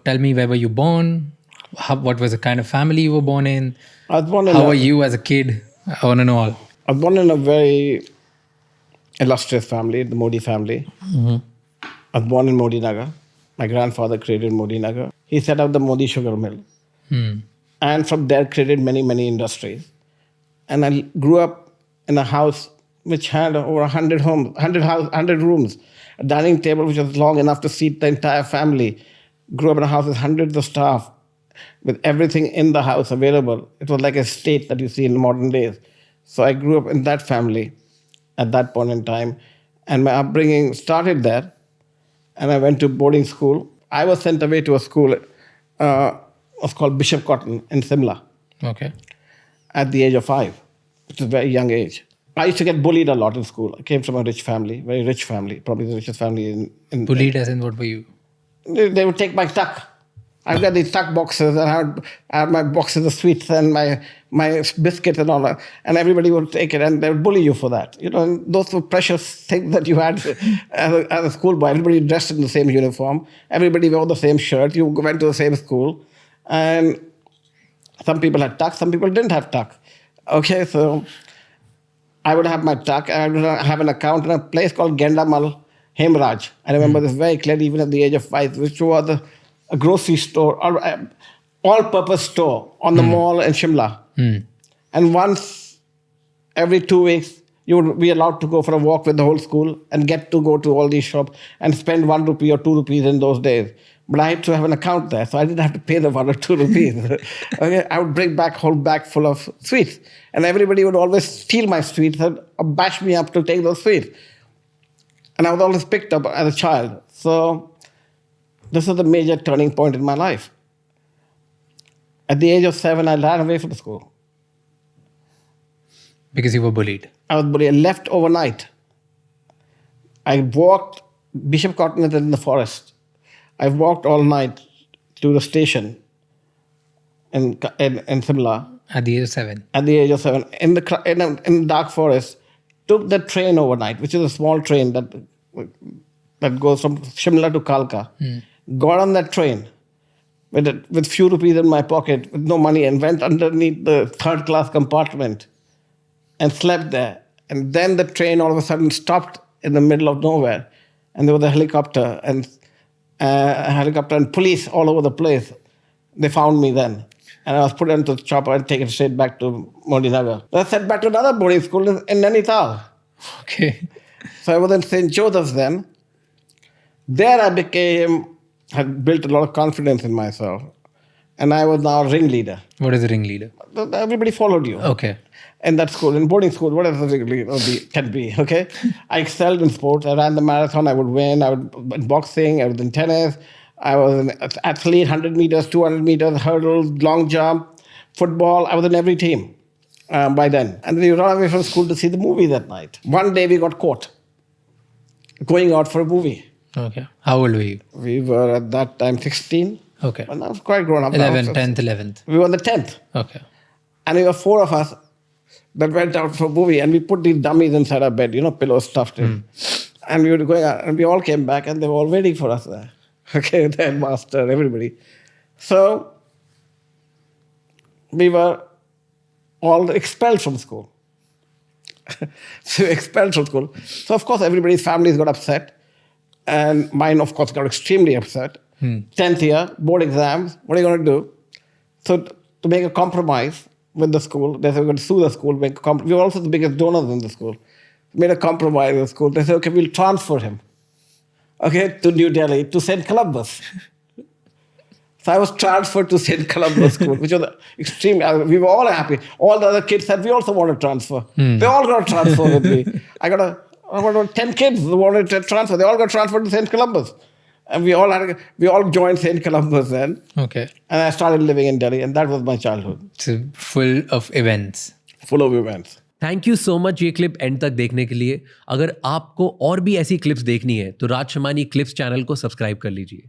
tell me, where were you born? What was the kind of family you were born in? I was born in How were you as a kid? I want to know all. I was born in a very illustrious family, the Modi family. I was born in Modi Nagar. My grandfather created Modi Nagar. He set up the Modi sugar mill. And from there created many, many industries. And I grew up in a house which had over 100 homes, 100 rooms, a dining table which was long enough to seat the entire family. Grew up in a house with hundreds of staff, with everything in the house available. It was like a state that you see in modern days. So I grew up in that family at that point in time. And my upbringing started there. And I went to boarding school. I was sent away to a school, it was called Bishop Cotton in Simla. Okay. At the age of 5, which is a very young age. I used to get bullied a lot in school. I came from a rich family, very rich family, probably the richest family in Bullied as in what were you? They would take my tuck. I've got these tuck boxes, and I had my boxes of sweets and my biscuits and all that. And everybody would take it, and they would bully you for that. You know, and those were precious things that you had as a schoolboy. Everybody dressed in the same uniform. Everybody wore the same shirt. You went to the same school. And some people had tuck, some people didn't have tuck. Okay, so I would have my tuck. I would have an account in a place called Gendamal Hemraj. I remember this very clearly, even at the age of 5, which was a grocery store, or all-purpose store on the mall in Shimla. And once every 2 weeks, you would be allowed to go for a walk with the whole school and get to go to all these shops and spend 1 rupee or 2 rupees in those days. But I had to have an account there, so I didn't have to pay the 1 or 2 rupees. Okay, I would bring back a whole bag full of sweets. And everybody would always steal my sweets and bash me up to take those sweets. And I was always picked up as a child. So this was a major turning point in my life. At the age of 7, I ran away from the school. Because you were bullied? I was bullied. I left overnight. I walked, Bishop Cotton is in the forest. I walked all night to the station in Simla. At the age of 7? At the age of 7. In the dark forest. Took the train overnight, which is a small train that goes from Shimla to Kalka. Got on that train with few rupees in my pocket, with no money, and went underneath the third-class compartment and slept there. And then the train all of a sudden stopped in the middle of nowhere. And there was a helicopter and police all over the place. They found me then. And I was put into the chopper and taken straight back to Modi Nagar. I was sent back to another boarding school in Nainital. Okay. So I was in St. Joseph's then. There I had built a lot of confidence in myself. And I was now a ringleader. What is a ringleader? Everybody followed you. Okay. In that school, in boarding school, whatever the ringleader can be, okay? I excelled in sports. I ran the marathon, I would win. I would in boxing, I was in tennis. I was an athlete, 100 meters, 200 meters, hurdles, long jump, football. I was in every team by then. And we ran away from school to see the movie that night. One day we got caught going out for a movie. Okay. How old were you? We were at that time 16. Okay. And I was quite grown up. 10th, 11th. We were on the 10th. Okay. And there were 4 of us that went out for a movie, and we put these dummies inside our bed, pillows stuffed in. And we were going out, and we all came back, and they were all waiting for us there. Okay, the headmaster, everybody. So we were all expelled from school. So So of course everybody's families got upset. And mine, of course, got extremely upset. 10th year, board exams, what are you going to do? So to make a compromise with the school, they said we're going to sue the school. We were also the biggest donors in the school. Made a compromise with the school. They said, okay, we'll transfer him. Okay, to New Delhi, to St. Columbus. So I was transferred to St. Columbus School, which was extreme. We were all happy. All the other kids said, we also want to transfer. They all got transferred with me. I got about 10 kids who wanted to transfer. They all got transferred to St. Columbus. And we all joined St. Columbus then. Okay. And I started living in Delhi, and that was my childhood. So full of events. Full of events. Thank you so much ये clip and तक देखने के लिए. अगर आपको और भी ऐसी क्लिप्स देखनी है तो राज शमानी क्लिप्स चैनल को सब्सक्राइब कर लीजिए.